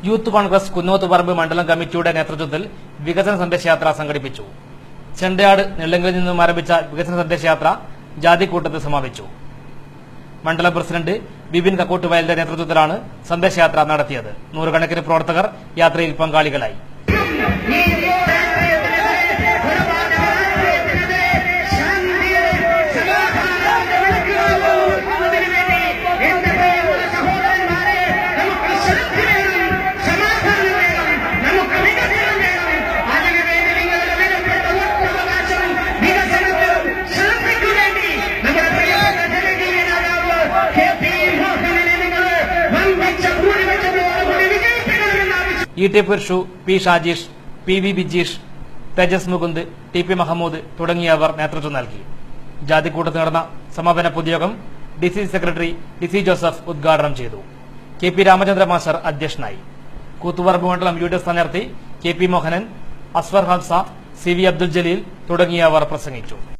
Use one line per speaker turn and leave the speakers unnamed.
Youth Congress Kunnothuparamba മണ്ഡലം കമ്മിറ്റിയുടെ നേതൃത്വത്തിൽ വികസന സന്ദേശയാത്ര സംഘടിപ്പിച്ചു. ചെണ്ടയാട് നെല്ലങ്ങളിൽ നിന്നും ആരംഭിച്ച വികസന സന്ദേശയാത്ര ജാതിക്കൂട്ടത്തിൽ സമാപിച്ചു. മണ്ഡലം പ്രസിഡന്റ് ബിബിൻ കക്കോട്ടുവയലിന്റെ നേതൃത്വത്തിലാണ് സന്ദേശയാത്ര നടത്തിയത്. നൂറുകണക്കിന് പ്രവർത്തകർ യാത്രയിൽ പങ്കാളികളായി. ഇ.ടി. പുരുഷു, പി. ഷാജീഷ്, പി.വി. ബിജീഷ്, തേജസ് മുകുന്ദ്, ടി.പി. മഹമ്മൂദ് തുടങ്ങിയവർ നേതൃത്വം നൽകി. ജാതിക്കൂട്ടത്തിൽ നടന്ന സമാപന പൊതുയോഗം ഡി.സി. സെക്രട്ടറി ടി.സി. ജോസഫ് ഉദ്ഘാടനം ചെയ്തു. കെ.പി. രാമചന്ദ്ര മാസ്റ്റർ അധ്യക്ഷനായി. കൂത്തുപറമ്പ് മണ്ഡലം യു.ഡി.എഫ് സ്ഥാനാർത്ഥി കെ.പി. മോഹനൻ, അസ്ഫർ ഹംസ, സി.വി. അബ്ദുൽ ജലീൽ തുടങ്ങിയവർ പ്രസംഗിച്ചു.